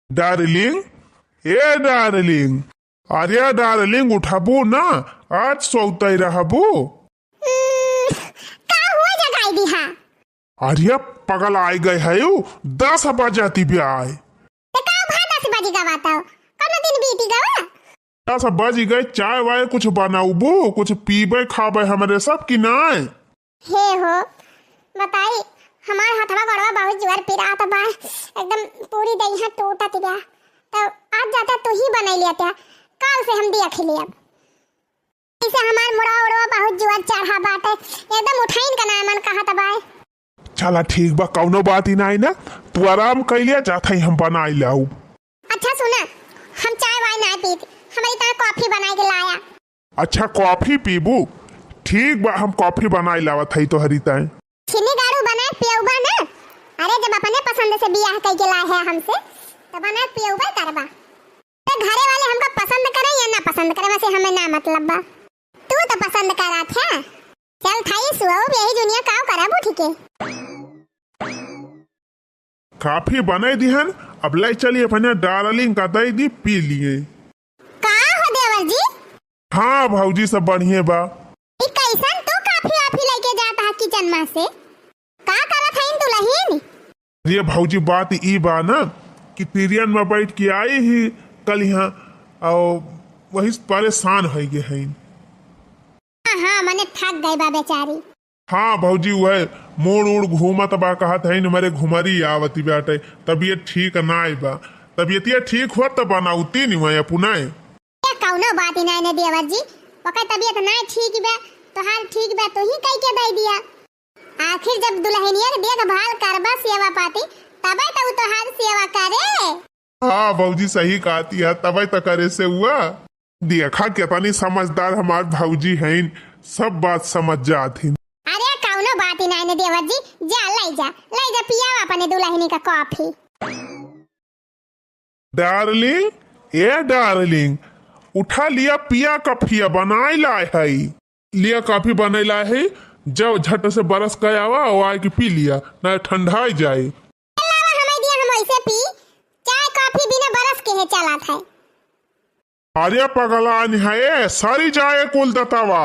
Darling, ए darling, अरे darling उठाबू ना, आज सोते रहबू। का हुआ जगाई दिहा? अरे पगल आई गए है 10 बजाती भी आए। ते का भा 10 बजे गवाता हो? कौन दिन बीती गवा? 10 बज गए, चाय वाय कुछ बनाऊबू, कुछ पीबे खाबे हमारे सब की नाय। हे हो बताई, हमार हथवा गड़वा बहुत जोर पिरा त बा, एकदम पूरी दहिया टूटत गया। तो आज जाता तू ही बनाई लिया था, कल से हम देख लिए। अब इसे हमार मुड़ा उड़वा बहुत जोर चढ़ा बाटे, एकदम उठाइन का ना मन कहा त बा। चला ठीक बा, कौनो बात ही नहीं ना, तू आराम कर लिया, जाता ही हम बनाई लाऊ। अच्छा सुना, हम चाय वाय ना पीते, हमारी तरह कॉफी बना के लाया। अच्छा कॉफी पीबू, ठीक बा, हम कॉफी बनाई लावत है तो हरी ताए। चीनी गाड़ू बनाए पियौबा ना? अरे जब अपने पसंद से बियाह कई के लाए है हमसे, तो बनाए पियौबा करबा। तो घरे वाले हमका पसंद करे या ना पसंद करे, वैसे हमें ना मतलब बा। तू तो पसंद करा था, चल थाई सुओ यही दुनिया काव कराबू ठीक है। काफी बनाई दिहन, अब ले चलिए अपने डार्लिंग का दई दी पी लिए। का हो देवर जी? हाँ भौजी सब बढ़िया बा। ई कैसन तू काफी वाफी लेके जाता है किचन में से? का करत है तू लहीन? ये भौजी बात ई बा ना कि तिरियन में बैठ के आई ही कल यहाँ, और वही परेशान हो गए हैं। हाँ मने थक गई बा बेचारी। हाँ भौजी वह मोड़ उड़ घूमत बा, कहत है मेरे घुमरी आवती बाटे, तबीयत ठीक ना बा, तबीयतिया ठीक हुआ तब बनाउती नहीं वह पुनाए। क्या कौनो बात ही नहीं ने देवर जी, ओकर तबीयत ना ठीक बा, तो हाल ठीक बा तो ही कई के दे दिया। आखिर जब दुल्हनिया के देखभाल करबा सेवा पाती, तबे तो तो हाल सेवा करे। हाँ भौजी सही कहती है, तबे तो करे से हुआ। देखा कितनी समझदार हमार भौजी हैं, सब बात समझ जाती। अरे कौनो बात ही नहीं ने देवर जी, जा ले जा पिया अपने दुल्हनी का कॉफी। डार्लिंग, ए डार्लिंग, उठा लिया पिया कॉफिया बनाई लाए है, लिया कॉफी बनाई लाए है, जब झट से बरस गया हुआ और आए कि पी लिया, ना ठंडा जाए। हमें दिया हम ऐसे पी, चाय कॉफी बिना बरस के है चला था। अरे पगला है, सारी जाए कुल दतावा।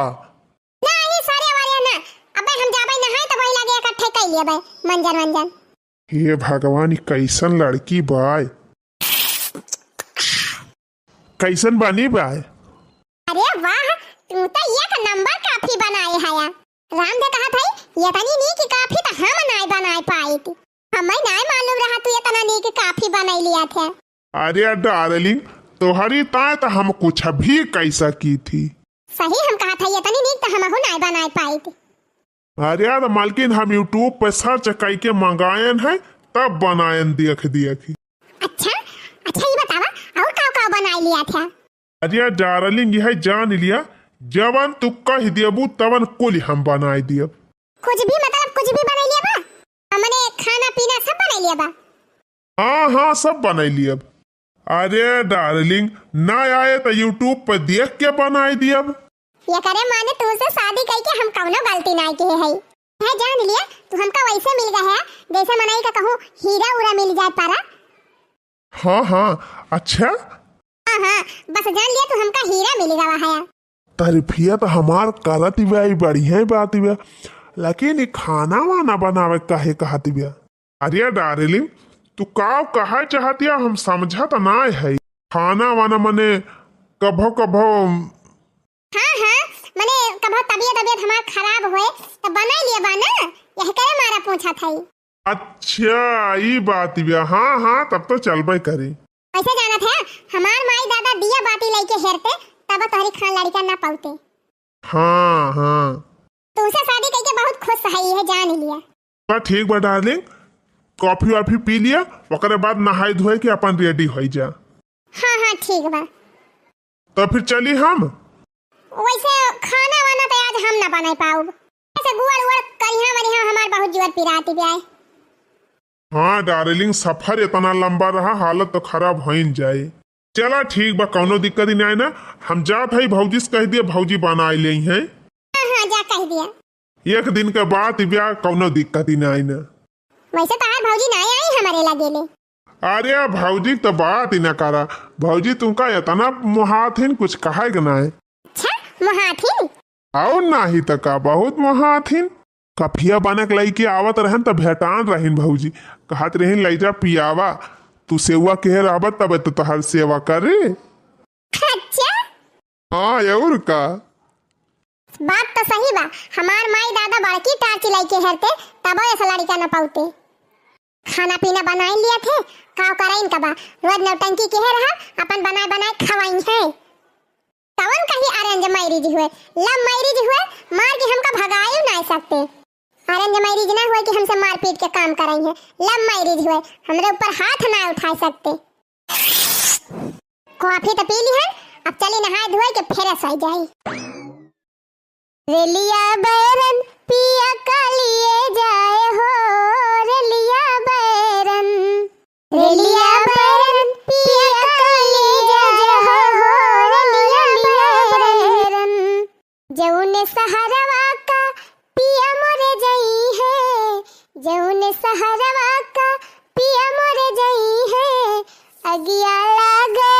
नहीं सारे वाले ना, अबे हम जाबे नहाए तो वही लगे इकट्ठे कर लिए बे मंजन। हे भगवान, कैसन लड़की बाय, कैसन बनी बाय। अरे वाह, तू तो एक नंबर काफी बनाए है यार। राम ने कहा था ये तनी नी की काफी तो हम नहीं बनाए पाए थी, हमें नहीं मालूम रहा तू ये तना नी की काफी बनाई लिया था। अरे डार्लिंग, तोहरी ताए तो हम कुछ भी कैसा की थी। सही हम कहा था ये तनी नी तो हम नहीं बनाए पाए थी। अरे यार मालकिन, हम यूट्यूब पे सर्च करके मंगायन है, तब बनायन देख। अच्छा ये बतावा और का बनाई लिया था? अरे डार्लिंग यह जान लिया, जवन तू कह देबू तवन कुल हम बनाए दियब। कुछ भी मतलब कुछ भी बनाई लिया बा? हमने खाना पीना सब बनाई लिया बा? हाँ सब बनाई लियब। अरे डार्लिंग, ना आए तो यूट्यूब पर देख के बनाए दियब। ये करे माने तुमसे शादी करके हम कौनो गलती नहीं की है। है जान लिया, तू हमका वैसे मिल गया है जैसे मनाई का कहूँ हीरा उरा मिल जाए पारा। हाँ अच्छा। हाँ बस जान लिया तू हमका हीरा मिल गया है। तारीफिया तो हमार करत ही बढ़िया बात ही, लेकिन ये खाना वाना बनावे काहे कहती बिया। अरे डार्लिंग, तू का कहा चाहती है, हम समझा तो ना है। खाना वाना मने कभो हाँ मने कभो तबीयत हमार खराब होए तो बना लिए बा ना, यह करे मारा पूछा था। अच्छा ये बात बिया, हाँ तब तो चलबे करी। ऐसे जाना था हमार माई दादा दिया बाती लेके हेरते, तब तोहरी खान लड़का ना पाउते। हाँ तुमसे शादी करके बहुत खुश है, ये जान लिया। तो ठीक बा डार्लिंग, कॉफी वाफी पी लिया, ओकरे बाद नहाई धोए के अपन रेडी हो जा। हाँ ठीक बा। तो फिर चली हम। वैसे खाना वाना तो आज हम ना बना पाऊब, ऐसे गुड़ उड़ करिया मरिया हमार बहुत जोर पिराती बिया। हाँ डार्लिंग, सफर इतना लंबा रहा, हालत तो खराब हो ही जाए। चला ठीक बा, कौनो दिक्कत ही नहीं ना, हम जात है भौजी से कह दिए, भौजी बना ले हैं। हाँ जा कह दिया। एक दिन के बाद ब्याह, कौनो दिक्कत ही नहीं ना। वैसे तो आज भौजी नहीं आई हमारे लगे ले। अरे भौजी तो बात ही न करा। भौजी तुमका इतना महाथिन कुछ कहा कि ना है। अच्छा महाथिन और नाही तो का बहुत महाथिन। कफिया बने के लई आवत रहन तो भेटान रहीन भौजी, कहत रहीन लैजा पियावा, तू सेवा के रहबत तब तो तोहर सेवा करे। अच्छा हाँ और का बात तो सही बा। हमार माई दादा बड़की टाची लइके हेरते तब ऐसा लड़का न पाउते। खाना पीना बनाई लिया थे काव कराइन का बा, रोज नौटंकी के रहा अपन बनाए बनाए खवाई है। कवन कहीं अरेंज मैरिज हुए लव मैरिज हुए मार के हमका भगाए ना सकते। अरेंज मैरिज ना हुए कि हमसे मार पीट के काम कराई है। लव मैरिज हुए हमरे ऊपर हाथ ना उठा सकते। कॉफी तो पी ली है, अब चली नहाए धोए के फिर सो जाए। रेलिया बैरन पिया कालिए जाए हो, रेलिया बैरन पिया कालिए जाए हो, रेलिया बैरन जौने सहारवा का पिया मोरे जई है, जौने सहारवा का पिया मोरे जई है। अगिया लागे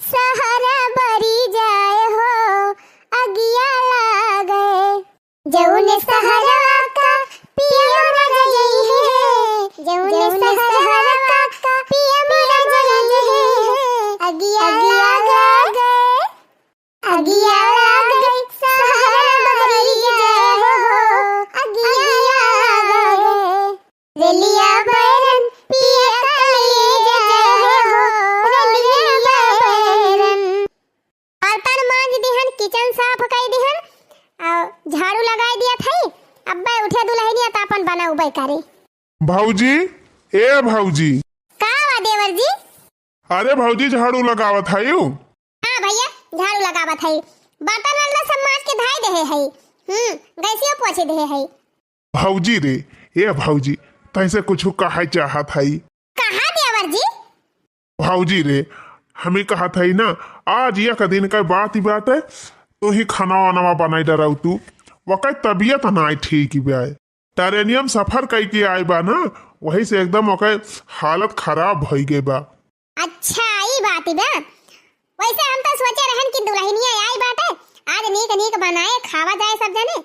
सहारा बरी जाए हो, अगिया लागे जौने सहारवा का पिया मोरे जई है, जौने सहारवा का पिया मोरे जई है। अगिया लागे सहारा बरी जाए हो, अगिया लागे रेलिया बैरन पिया कालिए जाए हो, रेलिया बैरन। बर्तन मांज दिहन, किचन साफ कर दिहन और झाड़ू लगाई दिया थई। अब्बे उठे दुल्हनिया त अपन बना उबे करे। भौजी ए भौजी का वा देवर जी? अरे भौजी झाड़ू लगावत है यू। हां भैया झाड़ू लगावत हई, बर्तन वाला सब मांज के धाई देहे हई, गैसियो पोछे देहे हई। भौजी रे ए भौजी तैसे कुछ कहा चाहत है। कहा देवर जी? भौजी रे हमें कहत है ना, आज एक दिन का बात ही बात है, तो ही खाना वाना बनाई डराऊ तू वक़्त तबीयत ना ठीक ही बे। ट्रेनियम सफर कई के आए बा ना, वही से एकदम ओके हालत खराब हो गई बा। अच्छा ई बात ही बा। वैसे हम तो सोचे रहन कि दुल्हनिया आई बाटे आज नीक नीक बनाए खावा जाए सब जने,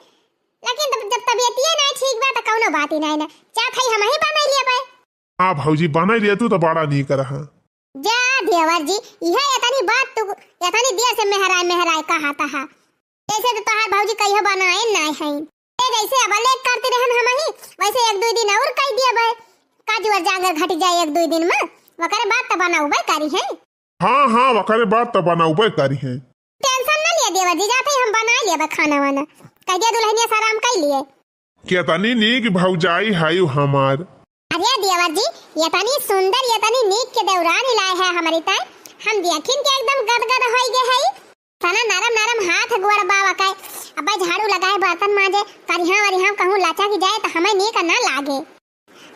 लेकिन जब तबीयत ही ना ठीक बा त कौनो बात ही नहीं ना, चाहत हई हम ही बनाई लिया बे। हाँ भौजी बनाई लिया तू तो बड़ा नीक रहा। जा देवर जी यह इतनी बात तू इतनी देर से मेहराय कहा था। जैसे तो तोहार भौजी कहियो बनाए ना है, ए जैसे अब लेक करते रहन हम ही, वैसे एक दो दिन और कह दिया बे। काजू और जांगर घट जाए एक दो दिन में, वकरे बात तो बनाऊबे करी है। हाँ वकरे बात तो बनाऊबे करी है। टेंशन ना लिए देवर जी, जाते हम बना लिया बे खाना वाना, कह दिया दुल्हनिया साराम कर लिए। कितनी नीक भौजाई है हमार। अरे देवर जी ये तनी सुंदर ये तनी नीक के दौरान लाए है हमारी ताई, हम देखिन के एकदम गदगद होई गे है। तना नरम नरम हाथ गोड़ बाबा का अब झाड़ू लगाए बर्तन मांजे करिहा वरिहा कहूं लाचा की जाए तो हमें नीक ना लागे,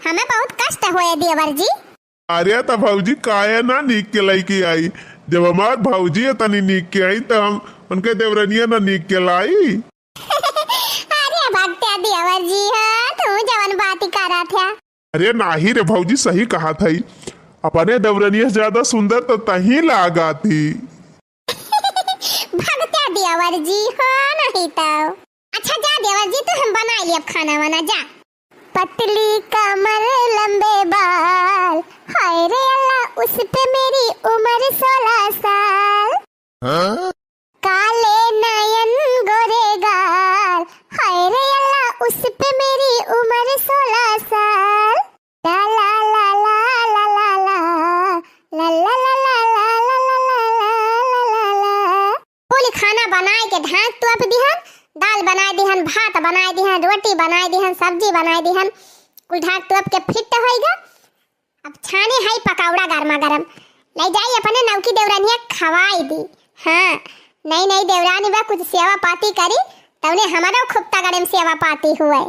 हमें बहुत कष्ट होए देवर जी। अरे तो भौजी काहे ना नीक के लईकी आई, जब हमार भौजी तनी नीक के आई तो हम उनके देवरनिया ना नीक के लाई। अरे भक्त्या देवर जी हां तू जवन बात करा था। अरे नाही रे भौजी सही कहा था, अपने देवरनिया से ज्यादा सुंदर तो तही लागा थी। भक्त्या देवर जी हाँ नहीं तो अच्छा जा देवर जी तो हम बना लिए अब खाना वाना जा। पतली कमर लंबे बाल हाय रे अल्लाह उस पे मेरी उम्र 16 साल। काले नयन गोरे गाल हाय रे अल्लाह उस पे मेरी उम्र 16 साल। ला ला ला ला ला ला ला ला ला ला ला ला ला। बोली खाना बनाए के ढाक तो अब दिहन, दाल बनाए दिहन, भात बनाए दिहन, रोटी बनाए दिहन, सब्जी बनाए दिहन, कुल ढाक तो अब के फिट होइगा। अब छाने है पकौड़ा गरमा गरम ले जाई अपने नौकी देवरानिया खवाई दी। हाँ नहीं देवरानी बा कुछ सेवा पाती करी तवने हमारा खूब तगड़े में सेवा पाती हुए।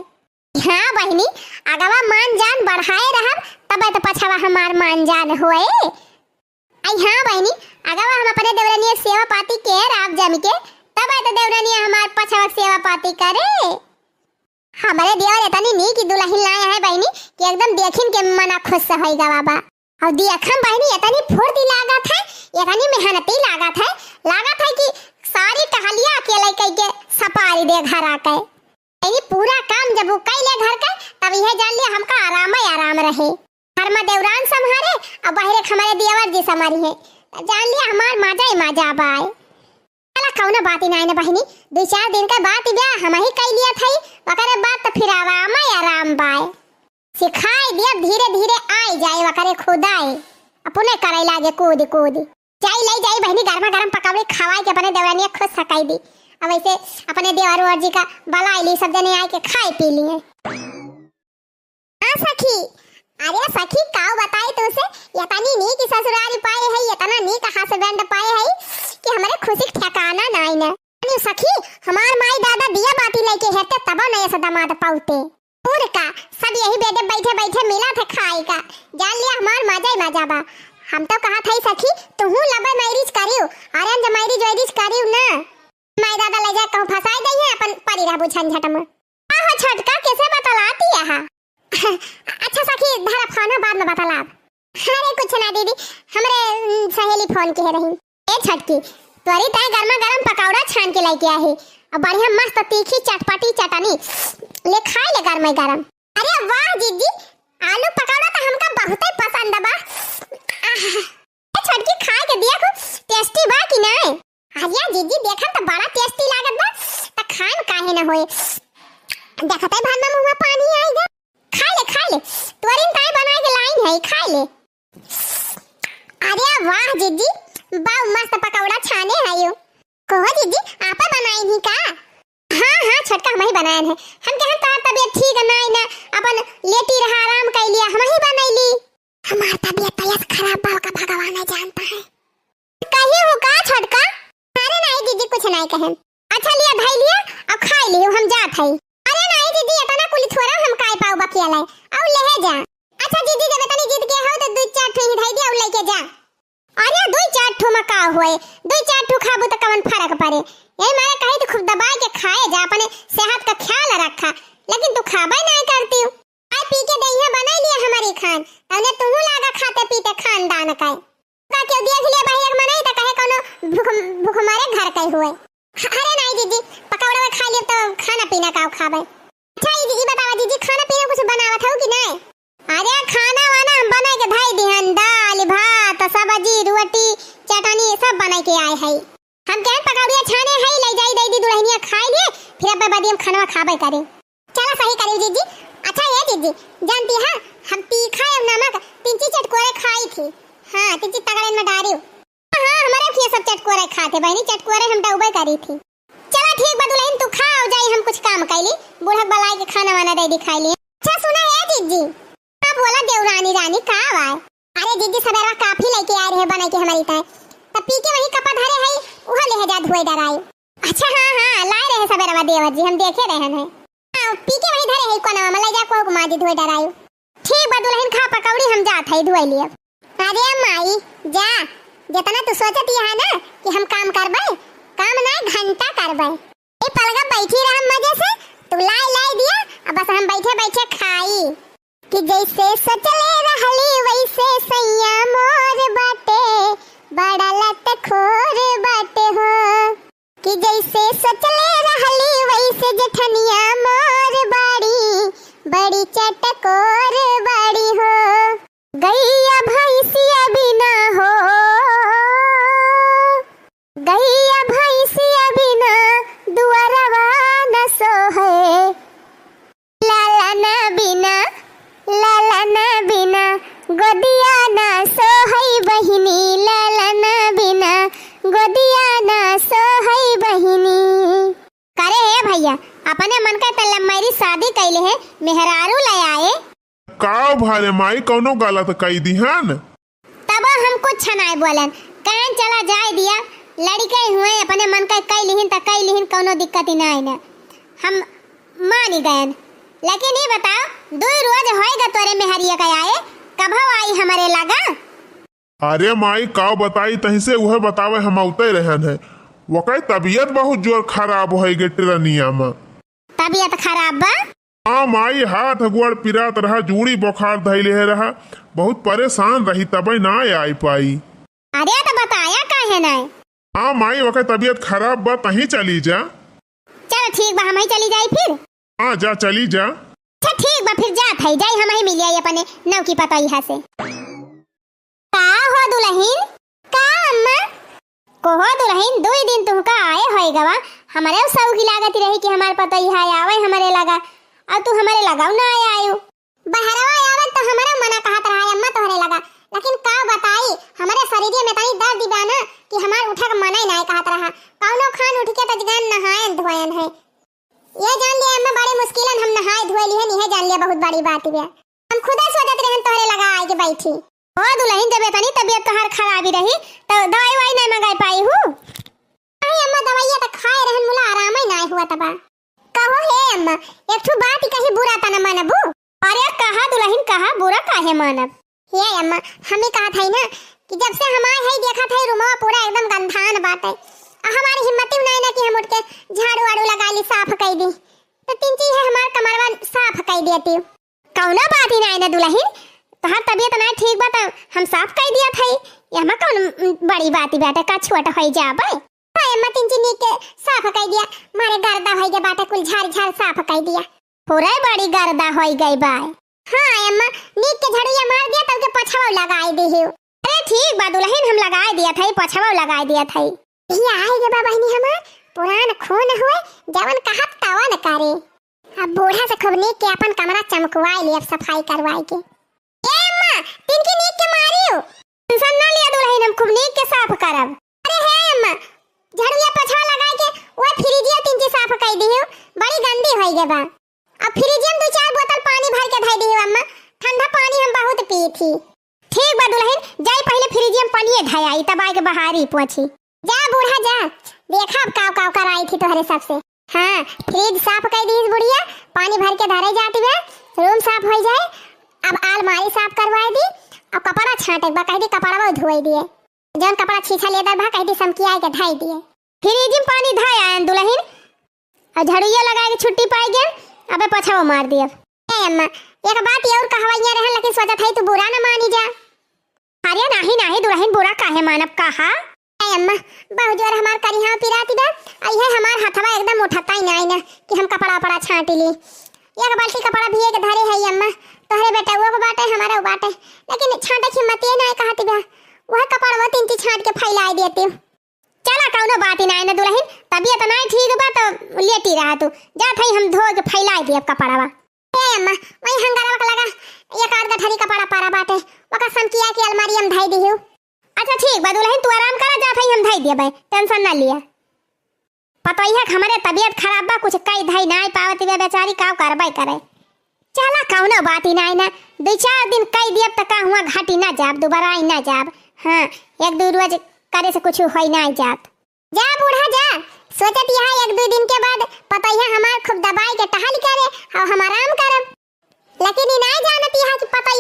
हाँ बहनी अगवा मान जान बढ़ाए रहब तब तो पछवा हमार मान जान हुए। आई हाँ बहनी अगवा हम अपने देवरानिया सेवा पाती के राब जम के तब तो देवरानिया हमार पछवा सेवा पाती करे। हमारे देवर इतनी नी की दुल्हन लाए हैं बहनी कि एकदम देखिन के मना खुश होई गा बाबा। और देखम बहनी इतनी फुर्ती लागत है, इतनी मेहनती लागत है कि सारी टहलिया अकेले कई के सपारी दे घर आके। यही पूरा काम जब वो कैले घर के तब यह जान लिया हमका आराम ही आराम रहे। घर में देवरान संभारे और बाहर हमारे देवर जी संभारी है, जान लिया हमार मजा ही मजा बाय। कौनो बात ही नहीं ना बहनी, 2-4 दिन का बात ही ब्याह हम ही कह लिया था, वकरे बात तो फिर आराम ही आराम बाय। सिखाई दिया धीरे धीरे आई जाए वकरे खुद आए अपने करे लागे कूद जाई ले जाई बहनी गर्मा गर्म पकौड़े खवाई के अपने देवरानिया खुद सकाई दी। अब ऐसे अपने देवर जी का बलाई ली, सब जने आए के खाए पी लिए। हाँ सखी, अरे सखी काऊ बताई तुझसे यतनी नी की ससुराल पाए है, इतना नी का हस्बैंड पाए है कि हमारे खुशी ठिकाना नहीं ना। अरे सखी हमार माई दादा दिया बाती लेके हेते तब नया सा दामाद पाउते पूर का सब यही बेटे बैठे बैठे मिला थे खाए का, जान लिया हमार मजा ही मजा बा। हम तो कहा था सखी तुहू लबे मैरिज करियो, अरे जब मैरिज करियो ना माई दादा ले जा कहूं फसाई दई है अपन परी रहबू झंझट में। आहो छटका कैसे बतलाती है। अच्छा सखी धरा फोन बाद में बतला। अरे कुछ ना दीदी, हमरे सहेली फोन की रही। ए छटकी तोरी तय गर्मा गर्म पकौड़ा छान के लेके आई और बढ़िया मस्त तीखी चटपटी चटनी ले खाए ले गर्मा गर्म। अरे वाह जीजी, आलू पकौड़ा तो हमका बहुत ही पसंद बा। ए छटकी खाए के देखो टेस्टी बा कि नहीं। अरे जीजी देखन तो बड़ा टेस्टी लागत बा, त खान काहे ना होए। देखत है भान में मुंह में पानी आएगा। खा ले तोरी तय बना के लाइन है, खा ले। अरे वाह जीजी, बाव मस्त पकौड़ा छाने आयो। कहो जीजी आपा बनाई ही का? हाँ छटका हम ही बनाए हैं। हम कहन तार तबीयत ठीक नहीं ना, अपन लेटी रहा आराम कर लिया, हम ही बनैली। हमार तबीयत तयस खराब बा का भगवान ही जानता है। कहिए हो का छटका? अरे नहीं जीजी कुछ नहीं कहन। अच्छा लिया भाई लिया अब खा लियो, हम जात है। अरे नहीं जीजी इतना कुली थोड़ा हम काय पाऊ बकिया लाई और ले जा। अच्छा जीजी जब इतनी जिद के हो तो 2-4 ठो ही धाई दे और लेके जा। अरे 2-4 ठो में का होए, 2-4 ठो खाबू तो कवन फर्क पड़े। यही मारे कही तो खूब दबा के खाए जा, अपने सेहत का ख्याल रखा, लेकिन तू खाबा नहीं करती हो। आई पी के दहिया बना लिया हमारी खान, तने तू लागा खाते पीते खानदान का का क्यों देख लिया बाहर में नहीं तो कहे कोनो भूख मारे घर कई हुए। अरे नहीं जीजी पकौड़ा में खा लियो तो खाना पीना का खाबे। अच्छा ये बतावा जीजी खाना पीना कुछ बनावत हो कि नहीं? अरे खाना वाना हम बना के भाई दिहन, दाल भात सब्जी रोटी चटनी सब बना के आए है। हम कहन पकौड़िया छाने है ले जाई दई दी दुल्हनिया खाए ले, फिर अब बाद हम खाना खाबे करे। चलो सही करियो जीजी। अच्छा ये जीजी जानती है हम तीखा और नमक 3 चटकोरे खाई थी। हां 3 तगड़े में डारियो। हां हमारे फिर सब चटकोरे खाते बहनी, चटकोरे हम डउबे करी थी। चलो ठीक बा दुल्हन तू खा और जाई, हम कुछ काम कैली बूढ़ा बलाई के खाना वाना दे दी खाई लिए। अच्छा सुना है जीजी, हां बोला देवरानी रानी का आए। अरे जीजी सवेरा काफी लेके आ रहे बना के हमारी ताए तब पी के वही कपा धरे है उहा ले जा धोए डराई। अच्छा हां लाए रहे सवेरा देवर जी हम देखे रहे हैं। हां पी के वही धरे है कोना में ले जा को माजी धोए डराई। ठीक बा दुल्हन खा पकौड़ी हम जात है धोए लिए। अरे माई जा, जितना तू सोचती है ना कि हम काम करबे, काम ना घंटा करबे। ए पलगा बैठी रह मजे से, तू लाई दिया अब बस हम बैठे बैठे खाई कि जैसे सचले रहली वैसे सैया मोर बाटे बड़ा लत खोर बाटे हो। कि जैसे सचले रहली वैसे जेठनिया मोर बड़ी चटकोर बड़ी हो। गैया भैंसिया बिना हो, गैया भैंसिया बिना दुआरवा न सोहे। लाला बिना गोदिया ना सोहई बहिनी, लाला बिना गोदिया ना सोहई बहिनी। करे हे भैया अपने मन का तल्ला मेरी शादी कैले है मेहरारू ले आए का भाले माई कौनो गलत कई दी हन। तब हम कुछ नहीं बोलन, कहन चला जाए दिया लड़के हुए अपने मन का कई लिहिन त कई लिहिन कोनो दिक्कत ही नहीं ना, हम मान गए। लेकिन ये बताओ 2 रोज होएगा तोरे मेहरिया का आए, कब आई हमारे लगा? अरे माई का बताई तही से वह बतावे हम उते रहन है, वकई तबीयत बहुत जोर खराब होई गे ट्रेनिया में। तबीयत खराब बा? हाँ माई, हाथ गोड़ पिरात रहा, जूड़ी बुखार धैले रहा, बहुत परेशान रही, तबे ना आई पाई। अरे तो बताया काहे नहीं? हाँ माई, वक्त तबीयत खराब बा, तहीं चली जा। चलो ठीक बा, हम ही चली जाई फिर। हाँ जा, चली जा। अच्छा ठीक बा, फिर जात है जाई, हम ही मिल जाई अपने नव की पता यहाँ से। का हो दुल्हन? का अम्मा? कोहो दुल्हन, 2 दिन तुमका आए होई गवा, हमारे सब की लागत रही कि हमार पता यहाँ आवे हमारे लगा, और तू हमारे लगाऊ ना आयो। बहरवा आवे तो हमारा मना कहत रहा अम्मा तोहरे लगा, लेकिन का बताई हमारे शरीर में तनी दर्द दिबा ना कि हमार उठे के मना ही नहीं कहत रहा। कौनो खान उठ के तजगान नहायन धोयन है, ये जान लिया अम्मा, बड़ी मुश्किलन हम नहाए धोए लिए नहीं जान लिया, बहुत बड़ी बात है। हम खुदा सोचत रहन तोहरे लगा आए के बैठी। ओ दुल्हन, जब इतनी तबीयत तोहार खराबी रही तो दवाई वाई नहीं मंगाई पाई हूँ। अरे अम्मा, दवाइयाँ तो खाए रहन, मुला आराम ही नहीं हुआ तबा। कहो हे अम्मा, एक ठो बात कहीं बुरा ता न मानबू। अरे कहा दुल्हन, कहा बुरा काहे मानब? हे अम्मा, हमें कहा था ना कि जब से हमारे है देखा था रूमवा पूरा एकदम गंधान बात है, हमारी हिम्मत ही नहीं ना कि हम उठ के झाड़ू वाड़ू लगा ली, साफ कर दी। तो 3 चीज है, हमार कमरवा साफ कर देती। कौना बात ही नहीं ना दुल्हन, तोहार तबीयत नहीं ठीक बा तो हम साफ कर दिया था, यहां कौन बड़ी बात बेटा, का छोटा हो जाबे। अम्मा 3 चीज के साफ कर दिया, मारे गर्दा हो गया बाटा, कुल झाड़ झाड़ साफ कर दिया, पूरा बड़ी गर्दा हो गई बाय। हाँ अम्मा, नीक के झड़िया मार दिया तब के पछवा लगाई दी हो। अरे ठीक बा दुल्हन, हम लगाए दिया था, पछवा लगाए दिया था। ये आई गे बा बहनी, हमार पुरान खून हुए, जवन कहत तवा न करे। अब बूढ़ा से खूब नीक के अपन कमरा चमकवाई ले, अब सफाई करवाई के। ए अम्मा, तिनकी नीक के मारियो, टेंशन ना लिया दुल्हन, हम खूब नीक के साफ करब। अरे हे अम्मा, झड़िया पछवा लगाई के वो फ्रिजिया 3 चीज साफ कर दी हो, बड़ी गंदी होई गे बा। अब फ्रिजियम 2-4 बोतल पानी भर के धई दी हो अम्मा, ठंडा पानी हम बहुत पी थी। ठीक बा दुल्हन, जाई पहले फ्रिजियम पानी धई आई, तब आके बहारी पहुंची। जा बूढ़ा जा, देखा अब काव कराई थी तोहरे सबसे। हाँ, फ्रिज साफ कर दी बुढ़िया, पानी भर के धरे जाती है, रूम साफ हो जाए। अब अलमारी साफ करवाई दी, अब कपड़ा छाटे बा, कह दी कपड़ा धोई दिए, जौन कपड़ा छीछा लेदर बा कह दी समकिया के धई दिए। फ्रिज में पानी धई आयन दुल्हन, और झड़िया लगा के छुट्टी पाई गए, अबे पछवा मार दिया। ए अम्मा, एक बात और कहवाइया रहन, लेकिन सोचत है तू बुरा ना मानी जा। अरे नहीं नहीं दुल्हन, बुरा काहे मानब, कहा? ए अम्मा, बहुत जोर हमार करिहा पिराती बा, आई है हमार हथवा एकदम उठता ही नहीं ना कि हम कपड़ा छाटी ली। एक बाल्टी कपड़ा भी एक धरे है अम्मा, तोहरे बेटा वो बाटे हमारा वो बाटे, लेकिन छाटे की हिम्मत ये नहीं कहती बा, वह कपड़ा वो 3 चीज छाट के फैलाई देती हूँ। चला कौनो बात ही नहीं ना दुल्हन, तबीयत नहीं ठीक बा तो लेटी रहा तू, जा थई हम धो के फैलाई दिए कपड़ावा। ए अम्मा, वही हंगारा का लगा एक आध गठरी कपड़ा पारा बाटे, ओका समकिया के अलमारी हम धई दी हो। अच्छा ठीक बा दुल्हन, तू आराम करा, जा थई हम धई देबे, टेंशन ना लिया। पता ही है हमारे तबीयत खराब बा, कुछ कई धई नहीं पावती बे बेचारी, का करबे करे। चला कौनो बात ही नहीं ना, 2-4 दिन कई दियब तक हुआ घाटी ना जाब, दोबारा ही ना जाब। हाँ, 1-2 रोज करे से कुछ होई ना जात। जा बूढ़ा जा, सोचत यहाँ 1-2 दिन के बाद पता ही हमार खूब दबाई के टहल करे और हम आराम करब, लेकिन ये नहीं जानत यहाँ कि पता ही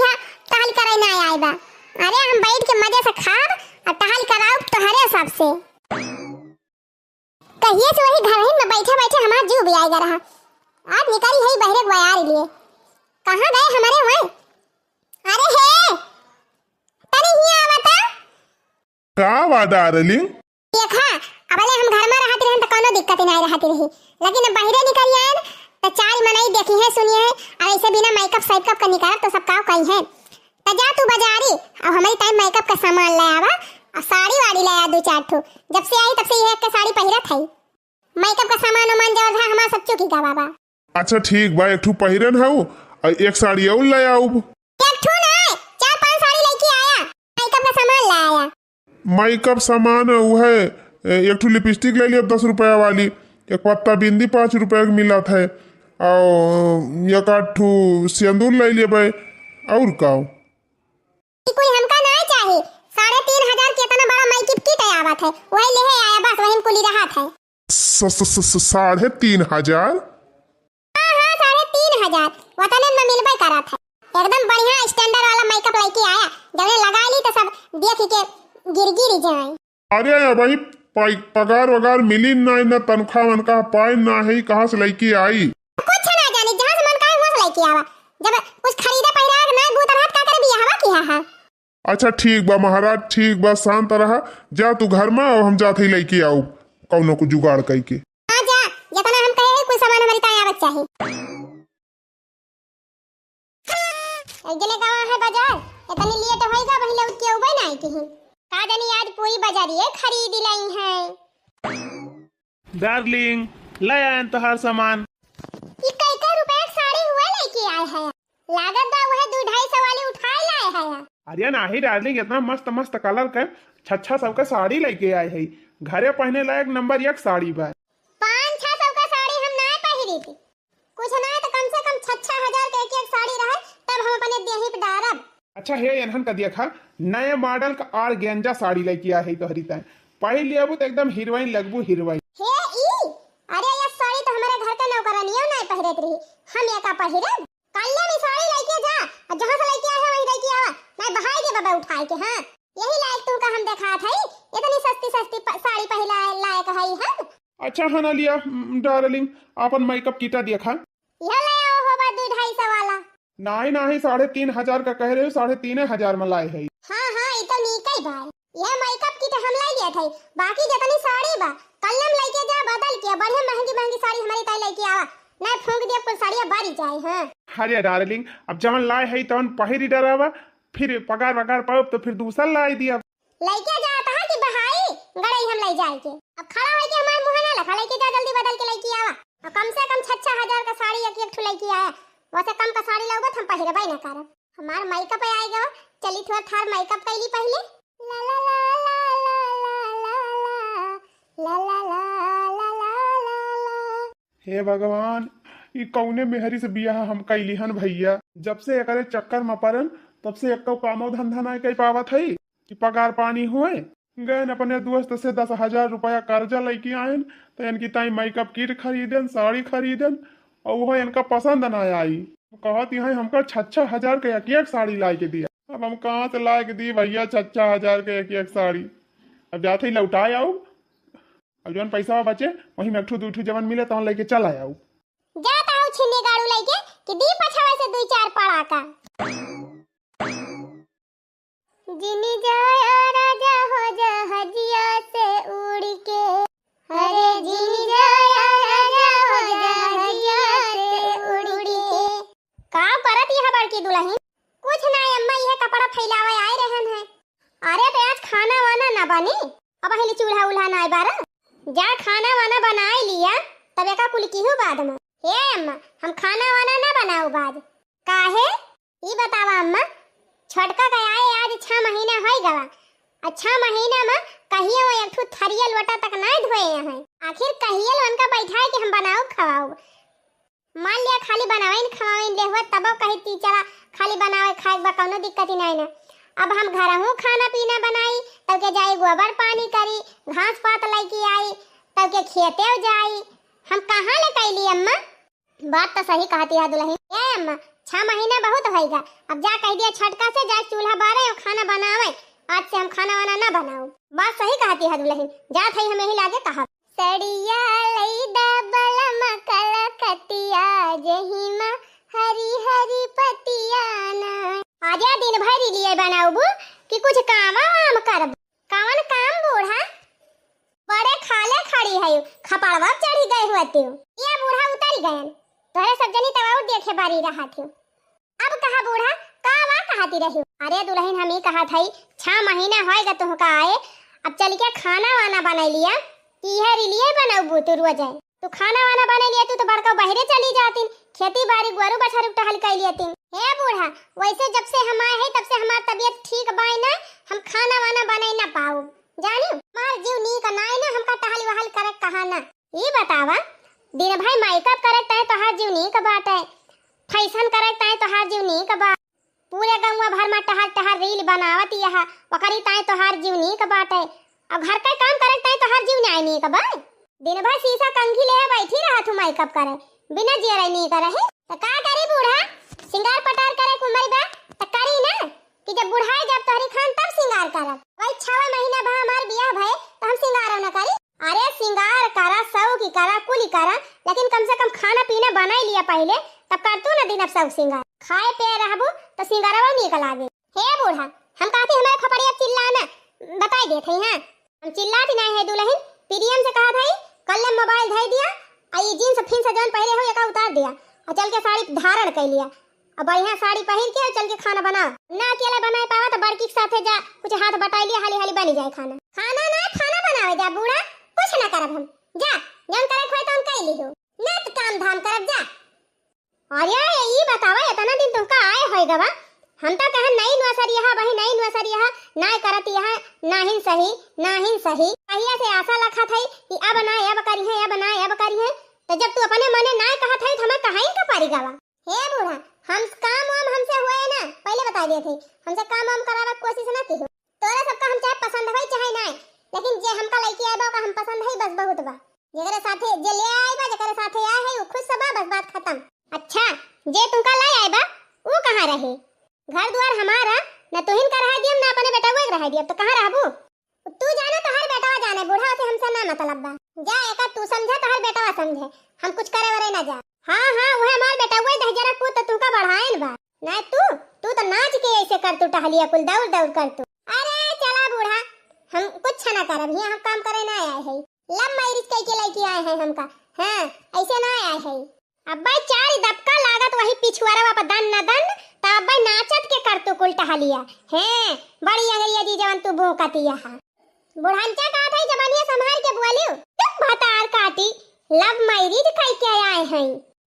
टहल करे ना आए बा। अरे हम बैठ के मजे से खाब और टहल कराओ तोहरे सबसे। कहिए से वही घर में बैठे बैठे हमारा जीव भी आएगा रहा, आज निकली है बहरे ग्वायार लिए। कहाँ गए हमारे वहाँ? अरे हे तनी हिया बता का वादा डार्लिंग? देखा, अबले हम घर में रहते रहन तो कोनो दिक्कत ही नहीं रहती रही, लेकिन अब बाहर निकल आए तो 4 मनाई देखी है सुनी है, और ऐसे बिना मेकअप सेकअप का निकाल तो सब काव कही है। तो जा तू बाजारी और हमारी टाइम मेकअप का सामान ले आवा, और साड़ी वाड़ी ले आ 2-4 ठो, जब से आई तब से ये एक के साड़ी पहिरत है। मेकअप का सामान मान जब था हमारा सब चुकी का बाबा। अच्छा ठीक बा, एक ठू पहिरन हूँ और एक साड़ी और ले आऊ। एक ठो नहीं, 4-5 साड़ी लेके आया, मेकअप का सामान ले आया। मेकअप सामान वो है, एक ठू लिपस्टिक ले लिया 10 रुपया वाली, एक पत्ता बिंदी 5 रुपया का मिला था, और एक 8 ठू सिंदूर ले लिया भाई। और का कोई हमका नहीं चाहिए, 3,500 के इतना बड़ा मेकअप किट आवत है, वही ले आया बस, वही को ली रहा था। 3,500? हाँ 3,500 वतन में मिलबे करा था, एकदम बढ़िया स्टैंडर्ड वाला मेकअप लेके आया, जब लगा ली तो सब देख के गिर जाए। अरे भाई पगार वगार मिली ना, तनख्वाह वनख्वाह पाए ना है, कहाँ से लेके आई? कुछ ना जानी, जहाँ से मन का लेके आवा। जब कुछ खरीदे पहिरा ना गूदर हाथ का करे बियाहवा किया है। अच्छा ठीक बा महाराज, ठीक बा, शांत रहा। जा तू घर में, और हम जाते ही लेके आऊ कौनो को जुगाड़ करके। हां जा, जितना हम कहे कुछ सामान हमारी ताई आवत चाहिए। अगले गांव है बाजार, इतनी लेट होएगा वही लोग के उबे ना आई की का जानी आज पूरी बाजारिए खरीद लाई है। डार्लिंग ले आयन तोहार सामान। ई कई रुपए की साड़ी हुआ लेके आए हैं। लागत बा वह 2-250 वाली उठाए लाए हैं। अरे नाही डार्लिंग, इतना मस्त मस्त कलर के छच्छा सबका साड़ी लेके आए है। घरे पहने लायक नंबर 1 साड़ी बा। 5-6 का साड़ी हम ना पहिरी थी, कुछ ना तो कम से कम 6-6 हजार के एक साड़ी रहे, तब हम अपने देही पे डारब। अच्छा हे एनहन का देखा नए मॉडल का ऑर्गेन्जा साड़ी लेके आए है तोहरी ताई। पहन लियाबू तो एकदम हीरोइन लगबू हीरोइन। हे ई, अरे ये साड़ी तो हमारे घर का नौकरानियों ना पहिरत रही, हम ये का पहिरब। कल्ले में साड़ी लेके जा, और जहां से लेके आया वहीं लेके आवा, मैं बहाई के बाबा उठाए के। हां यही लायक तू का हम देखा था, इतनी सस्ती सस्ती साड़ी पहला लायक है हम। अच्छा है ना लिया डार्लिंग, अपन मेकअप किट देखा। यह ले आओ हो बा 2-250 वाला। नहीं नहीं 3,500 का कह रहे हो, 3,500 में लाए है। हां हां ई तो नीक ही भाई, यह मेकअप किट हम ले लिया था। बाकी जितनी साड़ी बा कल्लम लेके जा, बदल के बढ़िया महंगी महंगी साड़ी हमारी ताई लेके आवा, ना फूंक दिया कुल साड़ियां बारी जाए। हां अरे डार्लिंग, अब जवन लाए है तवन पहिरी डरावा, फिर पगार वगार पाओ तो फिर दूसरा लाई दिया। लेके जाता है कि बहाई गड़ई हम ले जाए के। अब खड़ा होई के हमारे मुंह ना लखा, लेके जा जल्दी बदल के लेके आवा। और कम से कम 6-6 हजार का साड़ी एक ठो लेके आया, वैसे कम का साड़ी लगत हम पहिरबई ना करब। हमार मेकअप आएगा, चली थोड़ा थार मेकअप कैली पहले। ला ला ला ला ला ला ला ला ला ला ला। हे भगवान, ई कौने मेहरी से बियाह हम कैली हन भैया। जब से एकरे चक्कर में पड़न तब से एक कामो धंधा नहीं कर पावत है कि पगार पानी हुए। गए अपने दोस्त से 10,000 रुपया कर्जा लेके आयन, तो इनकी ताई मेकअप किट खरीदन, साड़ी खरीदन, और वो इनका पसंद ना आई। कहती है हमका 6,000 के एक साड़ी ला के दिया। अब हम कहाँ से ला के दी भैया 6,000 के एक साड़ी। अब जाते ही लौटाए आऊ, अब जौन पैसा बचे वही में 1-2 जवन मिले तो लेके चल आया। जाता हूँ छिन्नी गाड़ू लेके कि दी पछावे से 2-4 पड़ा का। जिनी जाया राजा हो जहाजिया से उड़ के, अरे जिनी जाया राजा हो जहाजिया से उड़ के। का परत यह बड़की दुल्हन? कुछ ना अम्मा, यह कपड़ा फैलावे आए रहन है। अरे तो आज खाना वाना ना बनी, अब हिली चूल्हा उल्हा ना बारा, जा खाना वाना बनाए लिया तब एका कुल की हो बाद में। हे अम्मा, हम खाना वाना ना बनाऊ बाद काहे ई बतावा अम्मा। छोटका का आए आज 6 महीना होई गवा, और 6 महीना में कहिए वो एक ठो थरिया लोटा तक ना धोए हैं। आखिर कहिए उनका बैठाए कि हम बनाऊ खवाऊ। मान लिया खाली बनावे न खवावे ले हुआ, तब कही ती चला खाली बनावे खाए बा, कोनो दिक्कत ही नहीं ना। अब हम घर हूँ खाना पीना बनाई, तब के जाई गोबर पानी करी, घास पात लेके आई, तब के खेते जाई। हम कहाँ ले कैली अम्मा? बात तो सही कहती है दुल्हन। ए अम्मा 6 महीना बहुत होएगा, अब जा कह दिया छटका से जा चूल्हा बारे और खाना बनावे, आज से हम खाना वाना ना बनाऊ। बात सही कहती है दुल्हन, जा थई हमें ही लागे कहा। सड़िया लईदा बलम कलकतिया जहिमा हरी हरी पतियाना। आजा दिन भर लिए बनाऊबू कि कुछ काम वाम करब। कौन काम बूढ़ा? बड़े खाले खड़ी है, खपड़वा चढ़ी गए हुए तू। ये बूढ़ा उतर गए, तोरे सब जनी तवा देखे बारी रहा थे। अब कहा बूढ़ा का वा कहती रही? अरे दुल्हन हम ही कहा थई 6 महीना होएगा तुमका आए, अब चल के खाना वाना बना लिया, इहे लिए बनाऊ तू रोज जाए। तू खाना वाना बना लिया तू तो बड़का बहरे चली जाती, खेती बाड़ी गोरु बछरू टहल कर लियती। हे बूढ़ा, वैसे जब से हम आए हैं तब से हमार तबीयत ठीक बाई ना, हम खाना वाना बनाई ना पाऊ। जानी मार जीव नी का नाई ना, हमका टहल वहल करे कहा ना। ये बतावा दिन भाई मेकअप करत है तो हार जीव नी का बात है, फैशन करत है तो हार जीव नी का बात, पूरे गांव भर में टहल टहल रील बनावत यह ओकरी ताई तो हार जीव नी का बात है। अब घर का काम करत है तो हार जीव नी नी का बात। दिन भर शीशा कंघी ले बैठी रहा तू मेकअप करे, बिना जेरा नी करे है तो का करी बूढ़ा? सिंगार पटार करे कुमारी बा तो करी ना, कि जब बुढ़ाई जब तोहरी खान तब सिंगार करब। वही 6 महीना बा हमार बियाह भए तो हम सिंगार ना करी। अरे सिंगार करा, सौ की करा, कुली करा, लेकिन कम से कम खाना पीना बनाई लिया पहले, तब करतू ना दिन अब सब सिंगार खाए पे रहबू तो सिंगारवा निकल आगे। हे बूढ़ा हम कहते हमारे खपड़िया चिल्लाना बताई देत हई। हां हम चिल्लाती नहीं है दुल्हन प्रियम से कहा था कल मोबाइल धई दिया आई जींस फिन से जौन पहले हो एका उतार दिया और चल के साड़ी धारण कर लिया और बढ़िया साड़ी पहन के चल के खाना बना ना अकेला बनाए पावा तो बड़की के साथे जा कुछ हाथ बटाई लिया हाली हाली बनी जाए खाना। खाना ना खाना बनावे जा बूढ़ा कुछ ना करब हम जा जौन करे खोय तो हम कह ली हो ना तो काम धाम करब जा। और ये बतावा इतना दिन तुमका आए होय गवा हम तो कह नहीं नसर यहां वही नहीं नसर यहां ना करत यहां नाहिन सही कहिया से आशा रखा थई कि अब ना अब करी है अब ना अब करी है तो जब तू अपने मने ना कहा थई तो हम कहाई का पारी गवा। हे बूढ़ा हम काम वाम हमसे हुए ना पहले बता दिए थे हमसे काम वाम करावे कोशिश ना की हो तोरा सबका हम चाहे पसंद होई चाहे ना लेकिन जे हमका लइकी आइबा का हम पसंद है बस बहुत बा जेकरे साथे जे ले आइबा जेकरे साथे आए है वो खुश सबा बस बात खत्म। अच्छा जे तुमका ले आइबा वो कहां रहे घर द्वार हमारा न तुहिन का रह दियम ना अपने बेटा वो रह दियम तो कहां रहबू तू जाने तो हर बेटा जाने बूढ़ा से हमसे ना मतलब बा जा एका तू समझे तो हर बेटा समझे हम कुछ करे वरे ना जा। हां वो हमार बेटा वो दहजरा को तो तुमका बढ़ाएन बा ना तू तो नाच के ऐसे कर तू टहलिया कुल दौड़ दौड़ कर तू। अरे चला बूढ़ा हम कुछ ना करब हिया हम काम करे ना आए है लव मैरिज कई के लइकी आए है हमका। हां ऐसे ना आए है अब भाई चार दबका लागत वही पिछुआरा पर दन न दन तब भाई नाचत के कर तू कुल टहलिया हैं बड़ी अंगरिया जी जवन तू भूकतिया हा बुढ़ांचा का था जवानिया संभाल के बोलियो भतार काटी लव मैरिज कई के आए हैं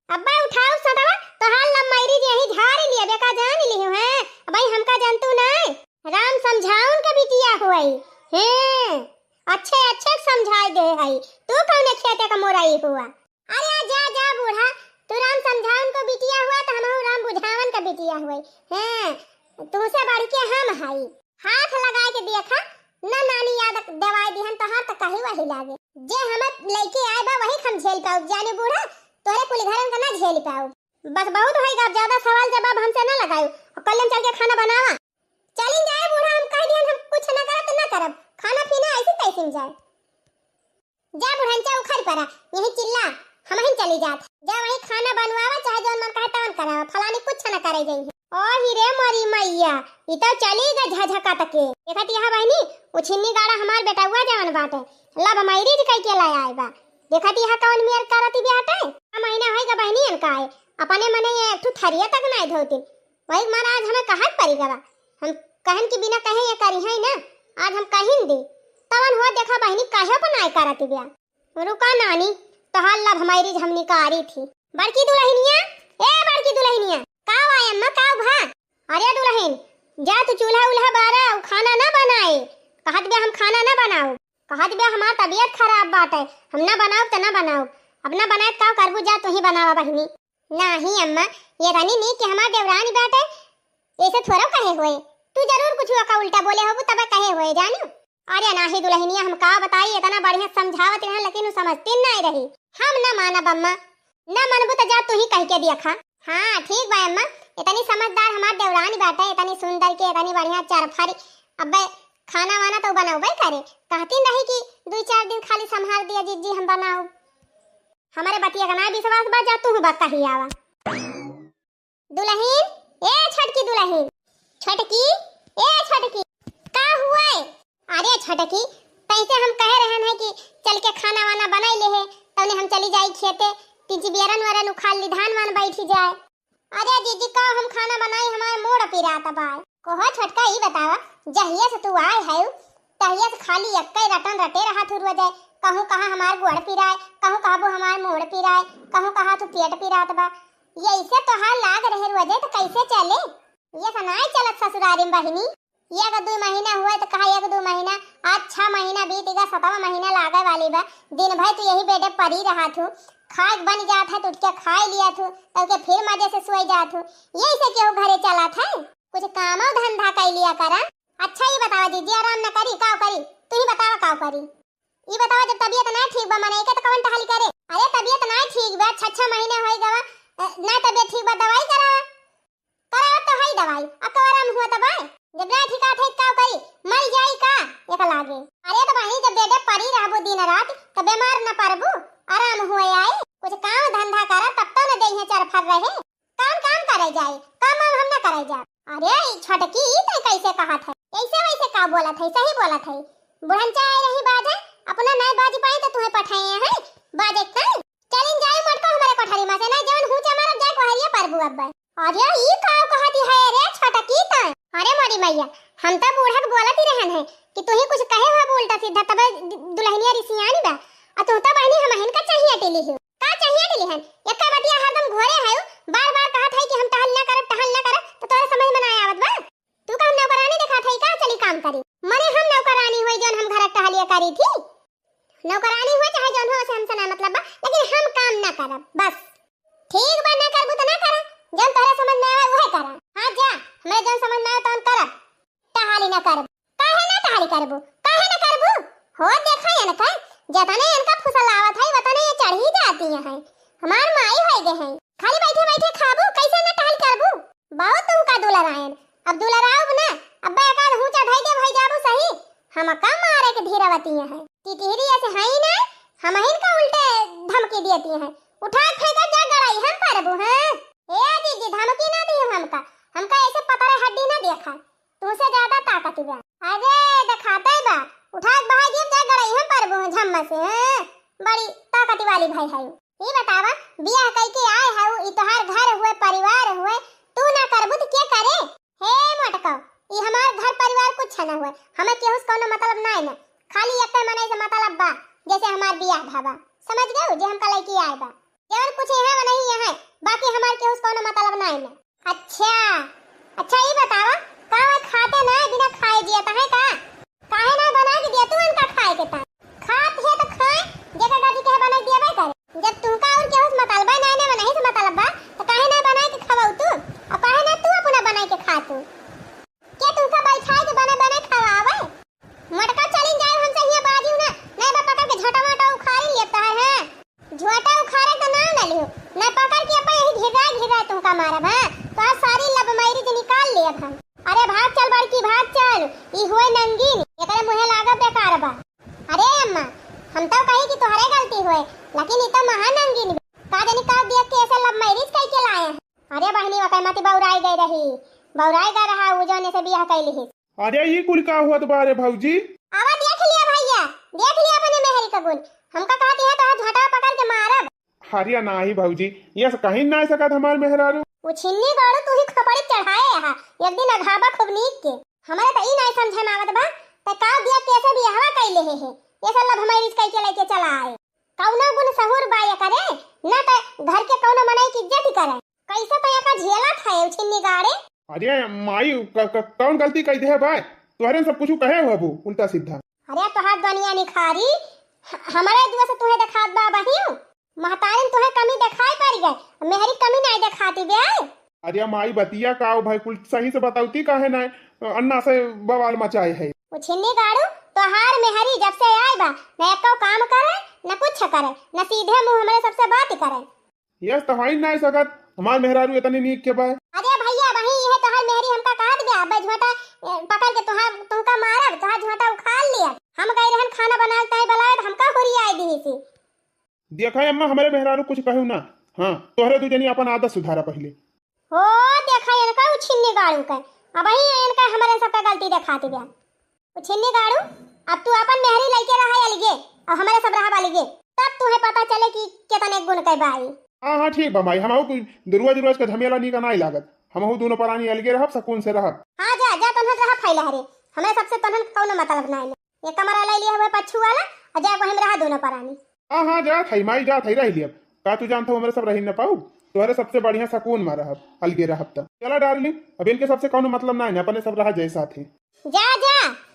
अब्बा उठाओ सदवा तो हाल लव मैरिज यही झाड़ लिया बेका जान लियो है भाई हमका जानतू नहीं राम समझाउन के बिटिया होई हैं अच्छे समझाई दे है तू कौन खेते का मोराई हुआ। अरे जा बूढ़ा तू राम समझाउन को बिटिया हुआ तो हम राम बुझावन का बिटिया हुई हैं तुमसे बढ़ के हम हई हाथ लगा के देखा ना नानी याद दवाई दिहन तो हाथ कहीं वही लागे जे हम लेके आए बा वही हम झेल पाऊ जाने बूढ़ा तोरे कुल घरन का ना झेल पाऊ बस बहुत होएगा ज्यादा सवाल जवाब हमसे ना लगायो और कल चल के खाना बनावा चलिन जाए बूढ़ा हम कह दिहन हम कुछ ना करब तो ना करब खाना पीना ऐसे कैसे जाए जा बुढ़ंचा उखड़ पड़ा यही चिल्ला हम ही चली जात जा वही खाना बनवावा चाहे जोन मन कहे तवन करावा फलानी कुछ ना करे जाई ओ हीरे मरी मैया ई तो चलीगा झझका तके देखत यहां बहनी ओ छिन्नी गाड़ा हमार बेटा हुआ जवन बाटे लब मैरिज कई के लाया आए बा देखत यहां कौन मेर करती बेटे आ महीना होएगा बहनी अन काए अपने मने एक ठू थरिया तक नहीं धोती वही महाराज हमें कहत पड़ी गवा हम कहन की बिना कहे ये करी है ना आज हम कहिन दे तवन हो देखा बहनी काहे पर नहीं करती बिया रुका नानी तो हाल लब मैरिज हमनी का आ रही थी बड़की दुल्हनिया बड़की दुल्हनिया काव आए अम्मा काव भा अरे दुल्हन जा तू चूल्हा उल्हा बारा खाना ना बनाए कहत बे हम खाना ना बनाओ कहत बे हमार तबीयत खराब बाटे हम ना बनाओ तो ना बनाओ अब ना बनाए का करबू जा तू ही बनावा बहनी नहीं अम्मा ये रानी नी कि हमार देवरानी बाटे ऐसे थोड़ा कहे होए तू जरूर कुछ का उल्टा बोले होबू तब कहे होए जानू। अरे नाही दुल्हनिया हम का बताई इतना बढ़िया समझावत है लेकिन समझती नहीं रही हम ना मानब अम्मा ना मनबू तो जा तू ही कह के देखा। हां ठीक बा अम्मा इतनी समझदार हमार देवरानी बाटे इतनी सुंदर के इतनी बढ़िया चरफरी अब खाना वाना तो बनाओ करे कहती नहीं कि 2-4 दिन खाली संभाल दिया जीजी हम बनाओ हमारे बतिया का ना विश्वास बा जा तू बात कही आवा दुल्हन छटकी दुल्हन छटकी का हुआ अरे छटकी तैसे हम कह रहे हैं कि चल के खाना वाना बनाई ले है तने हम चली जाई खेते तीजी बेरन वरन उखाल ली धान मान बैठी जाए। अरे जीजी का हम खाना बनाई हमारे मोड़ पिराता बाय कोहो छटका ई बतावा जहिया से तू आए है तहिया से खाली एक्के रटन रटे रहा थुरवा जाए कहूं कहां हमार गोड़ पिराए कहूं कहबो हमार मोड़ पिराए कहूं कहां तू पेट पिरात बा ये ऐसे तो हाल लाग रहे रुआ जाए तो कैसे चले ये सनाई चलत ससुरारी में बहिनी ये का 2 महीना हुआ तो कहा 1-2 महीना आज 6 महीना बीतेगा 7वां महीना लागे वाली बा दिन भर तू यही बेटे पड़ी रहा थू खाए बन जात है तो उठ के खाए लिया थू तब के फिर मजे से सोई जात थू यही से क्यों घरे चला था कुछ कामो धंधा कर लिया करा। अच्छा ये बतावा जीजी आराम न करी काव करी तू ही बतावा काव करी ये बतावा जब तबीयत ना ठीक बा मने के तो कौन टहली करे। अरे तबीयत ना ठीक बा 6 महीने होई गवा ना तबीयत ठीक बा दवाई करावा तो है दवाई अकराम हुआ दवाई जब ना ठीक आथे का करी मर जाई का एक लागे। अरे तो भाई जब बेटे पड़ी रहबो दिन रात तो बीमार न पड़बू आराम हुए आए कुछ काम धंधा करा तब तो न देही चरफर रहे कौन काम करे जाए, काम हम ना करे जाए। अरे ई छोटकी ई तो कैसे कहा था, ऐसे वैसे का बोला था, सही बोला था। बुढ़न चाहे रही बाजे अपना नहीं बाज पाए तो तुम्हें पठाए हैं बाजे का। चलिन जाए मटको हमारे कोठरी में से ना जवन हुचा मारब जाए कोहरिया परबू अब। अरे ई का कहती है रे छोटकी त। अरे मोरी मैया हम तो बूढ़ा के बोलत ही रहन है कि तू ही कुछ कहे हो उल्टा सीधा, तब दुल्हनिया रिसियानी बा आ तू तो बहनी हम हिन का चाहिए टेली है का चाहिए टेली है। एक का बतिया हरदम घोरे है, बार-बार कहत है कि हम टहल ना करब तो तोरे समझ में ना आवत बा। तू का हम नौकरानी देखा था का चली काम करी, मने हम नौकरानी होई जोन हम घर टहलिया करी थी। नौकरानी हो चाहे जोन हो से हमसे ना मतलब बा, लेकिन हम काम ना करब बस। ठीक बा ना करबू तो ना करा, जन तोरे समझ में आवे वही करा। हां जा मैं जन समझ में आवे तो हम करब, टहली ना करब। काहे ना टहली करबू, काहे ना करबू हो देखा है ना का जतने इनका फुसल आवत है वतने ये चढ़ ही जाती है। हमार माई होई गए हैं, खाली बैठे-बैठे खाबू कैसे ना टहल करबू। बहुत तुम का दुलर आयन, अब दुलर आओ ना अब बेकार हुचा धई दे भाई जाबू सही। हम का मारे के धीरवती है टिटिहरी ऐसे है ही ना, हम हिन का उल्टे धमकी देती है। उठा फेंका जा गड़ाई हम परबू हैं। ए दीदी धमकी ना दी हमका ऐसे पतरे हड्डी ना देखा, तुमसे ज्यादा ताकत बा। अरे दिखाते बा उठा भाई जीव जा गड़ाई हम परबू झम्मा से हैं। बड़ी ताकत वाली भाई है। ये बतावा बियाह कई के आए है ई तोहार घर हुए परिवार हुए, तू ना करबू तो के करे। हे मटका ई हमार घर परिवार कुछ ना हुए, हमें केहू से कोनो मतलब ना है, खाली एक मने से मतलब बा जैसे हमार बियाह भावा समझ गए जे हमका लड़की आए बा। जवन कुछ है नहीं है, बाकी हमार केहू से कोनो मतलब ना है। अच्छा ये बतावा का खाते ना बिना खाए जिया ता है का, काहे ना बना के दिया तू इनका खाए के ता। खात है तो खाए जेका गाड़ी के बना दिया बे करे, जब तुमका और केहू से मतलब ना नहीं से मतलब बा तो काहे ना बना के खवाऊ तू, और काहे ना तू अपना बना के खा तू के तुमका बैठाए के बना खवावे। मटका चलिन जाए हमसे हिया बाजू ना नहीं बा पकड़ के झोटा मोटा उखाड़ लेता है। झोटा उखाड़े तो ना लियो ना पकड़ के अपन यही घिरा तुमका मारब है तो आज सारी लब मारी से निकाल लियब हम। अरे भाग चल बड़की भाग चल, ई होए नंगीन एकरे मुहे लागब बेकार बा। अरे अम्मा हम तो कही कि तोहरे गलती होए, लेकिन ई तो महा नंगीन का जानी का देख के ऐसे लब मैरिज कई के लाए हैं। अरे बहनी वकई मत बौराई गई रही, बौराई गा रहा उ जोने से बियाह कैली है। अरे ये कुल का हुआ बारे भौजी। आवा देख लिया भैया, देख लिया अपने मेहरी का गुण, हमका कहती है तो झोटा पकड़ के मारब। हरिया नाही भौजी ये से कहीं ना सकत हमार मेहरारू। वो छिन्नी गाड़ो तू ही खपड़ी चढ़ाए हा एक दिन अघाबा खूब नीक के। हमारे त ई नहीं समझे में आवत बा त का दिया कैसे बियाहवा कैले है ये सब लब हमारी कई के लेके चला आए। कौनो गुण सहूर बाय करे ना त घर के कौनो मनाई की इज्जत करे, कैसे तो का झेला था छिन्नी गाड़े। अरे माई कौन गलती कई दे भाई तोहरे सब कुछ कहे हो उल्टा सीधा। अरे तोहार दुनिया निखारी हमारे दुआ से तुहे दिखात बा बहियो, महतारिन तुहे कमी दिखाई पड़ गए, मेहरी कमी नहीं दिखाती बे। अरे माई बतिया का भाई कुल सही से बताउती काहे ना अन्ना से बवाल मचाए है। वो छिन्नी गाड़ू तोहार मेहरी जब से आए बा न एको काम करे न कुछ करे न सीधे मुंह हमारे सबसे बात करे। यस तो है नहीं सकत हमार मेहरारू इतनी नीक के बा। अरे भैया वही है तोहार मेहरी हमका कहत बे अब झोटा पकड़ के तुमका मारब, तोहार झोटा उखाड़ लिया। हम कह रहन खाना बनाल तई बलाए हमका होरी आई दी सी। देखा अम्मा हमारे मेहरारू कुछ कहू ना। हां तोहरे दू जनी अपन आदत सुधारा पहले। हो देखा इनका उ छिन्नी गाड़ू के अब ही इनका हमारे सब का गलती दिखाती बे। उ छिन्नी गाड़ू अब तू अपन मेहरी लेके रहा अलगे और हमारे सब रहा अलगे, तब तुम्हें पता चले कि कितने गुण के बाई। हां ठीक बा माई हमहु रोज के झमेला नी का नहीं लागत, हमहु दोनों प्राणी अलगे रहब सकून से रहब। हां जा तन्हन रहा फैला रे हमें सबसे तन्हन कोनो मतलब नहीं। ये कमरा ले लिया हुए पछू वाला और जा को हम रहा दोनों प्राणी। हां जा थई माई जा थई रह लियब का तू जानत हो हमरे सब रही न पाऊ तोहरे सबसे बढ़िया सकून में रहब अलगे रहब त। चला डार्लिंग अब इनके सबसे कोनो मतलब ना है, अपने सब रहा जैसा थे। जा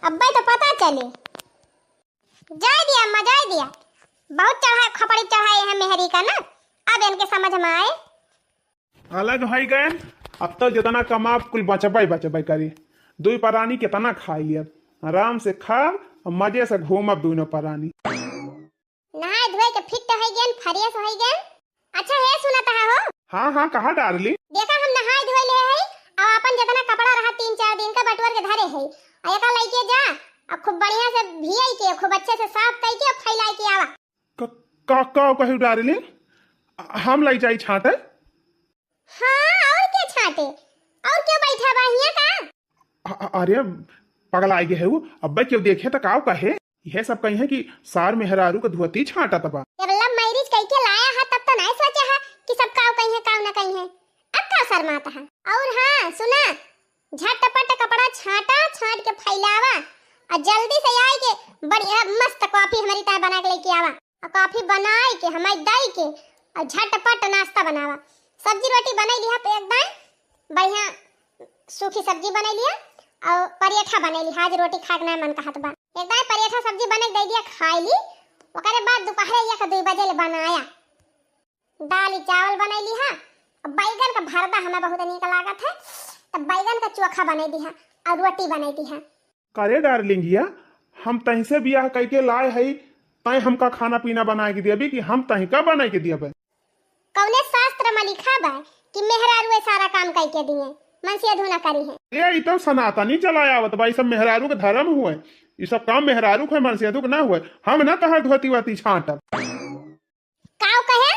अब्बे तो पता चले जाय दिया अम्मा जाय दिया, बहुत चढ़ा खपड़ी चढ़ाए हैं मेहरी का ना, अब इनके समझ में आए। अलग है गए अब तो जितना कमाब कुल बचबाई करी दुई प्राणी कितना खाई लियब आराम से खा मजे से घूमब दोनों प्राणी। नहाए धोए के फिट हो गए फ्रेश हो गए। अच्छा है सुनता है हो। हाँ कहा डार्लिंग देखा हम नहाए धोए ले है और अपन जितना कपड़ा रहा 3-4 दिन का बटवर के धरे है और एका लेके जा अब खूब बढ़िया से भियाई के खूब अच्छे से साफ करके फैलाई के आवा। का कहू डार्लिंग हम लाई जाई छाटे। हाँ और क्या छाटे, और क्यों बैठा बा हियां का? अरे पगला आ गया है वो, अब्बा क्यों देखे तो काव कहे यह सब कही है कि सार मेहरारू का धोती छाटा तबा। जब लब मैरिज कह के लाया है तब तो नहीं सोचा है कि सब काव कहीं है काव ना कहीं है, अब का शर्माता है। और हाँ सुना, झटपट कपड़ा छाटा, छाट के फैलावा और जल्दी से आई के बढ़िया मस्त कॉफी हमारी तरह बना के लेके आवा, और कॉफी बनाई के हमारी दई के और झटपट नाश्ता बनावा। सब्जी रोटी बनाई लिया पे एकदम बढ़िया, सूखी सब्जी बनाई लिया और पराठा बनाई ली, आज रोटी खाक ना मन कहत बा, एकदम पराठा सब्जी बने दे दिया खाई ली। ओकरे बाद दोपहर या 2 बजे ले बनाया, दाल चावल बनाई ली हा, बैगन का भरता हमें बहुत नीक लागत है, तब बैगन का चोखा बनाई दी है और रोटी बनाई दी है। करे डार्लिंगिया, हम तहीं से बियाह करके लाए है, तय हमका खाना पीना बना के दिया कि हम तहीं का बना के दिया। कौने शास्त्र में लिखा बा कि मेहरारू सारा काम करके दिए, मन से अधूना करी है? ये तो सनातनी चलाया आवत भाई, सब मेहरारू के धर्म हुए, ये सब काम मेहरारू के मन से अधूक ना हुए। हम ना तहां धोती वाती छाटब। काव कहे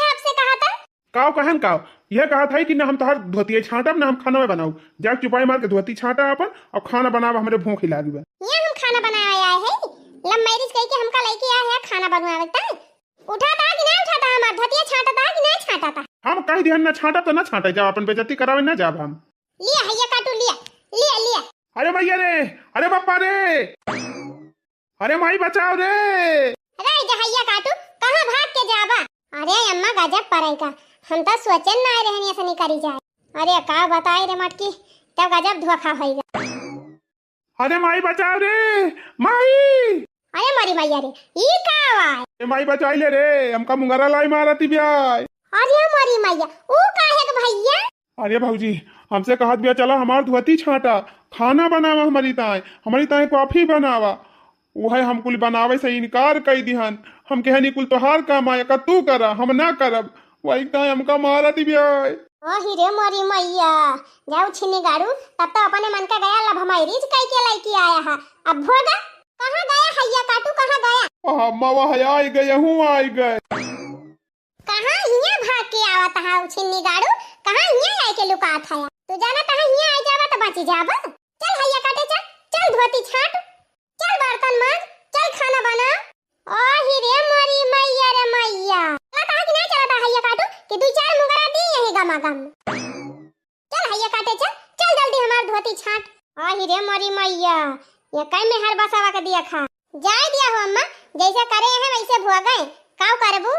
आपसे कहा था? काव कहन काव यह कहा था कि ना हम तहार धोती छाटब ना हम खाना में बनाऊ, जाके चुपाई मार के धोती छाटा अपन और खाना बनावा, हमरे भूख ही लागी बा। ये हम खाना बनाए आए हैं, लव मैरिज कह के हमका लेके आए हैं खाना बनवावे ता। उठाता कि नहीं उठाता, हमार धोती छाटता कि नहीं छाटता? हम कह दिहन ना छाटब तो ना छाटे, जाओ अपन बेइज्जती करावे ना जाब हम। लिया हैया काटू, लिया लिया लिया। अरे भैया रे, अरे बापा रे, अरे माई बचाओ रे। अरे हैया काटू, कहां भाग के जाबा? अरे अम्मा गजब परेगा, हम तो सोचन ना रहनी ऐसा नहीं करी जाए। अरे का बताई रे मटकी, तब गजब धोखा होइगा। अरे माई बचाओ रे, माई। अरे मरी मैया रे, ई का आवाज? ए माई बचाई ले रे, हमका मुंगरा लाई मारती ब्याह। अरे मरी मैया, ऊ काहे के भैया? अरे भाऊजी, हमसे कहत बिया चला हमार धोती छाटा, खाना बनावा हमारी ताए कॉफी बनावा, वह हम कुल बनावे से इनकार कई दिहन। हम कहनी कुल तोहार काम आया का तू करा, हम ना करब, वही ताए हमका मारती बिया। ओही रे मरी मैया, जाऊ छिनी गाड़ू, तब तो अपने मन का गया लब हमारी रीच कई के लाई की आया है। अब भोगा कहां गया हैया काटू, कहां गया? अम्मा वह आई गए, हूँ आई गए। कहां हिया भाग के आवत है छिन्नी गाड़ू, कहां हिया आए के लुकात है? तू जाना कहां हिया आ जावा तो बची जाबा। चल हैया काटे, चल चल धोती छाट, चल बर्तन मांज, चल खाना बना। ओही रे मरी मैया रे मैया, चला कि नहीं चला हैया काटू कि 2-4 मुगरा दी यही गमा गम। चल हैया काटे, चल चल जल्दी हमार धोती छाट। ओही रे मरी मैया, ये कई में हर बसावा के दिया खा जाए दिया हो अम्मा, जैसे करे हैं वैसे भुआ गए, काव करबू?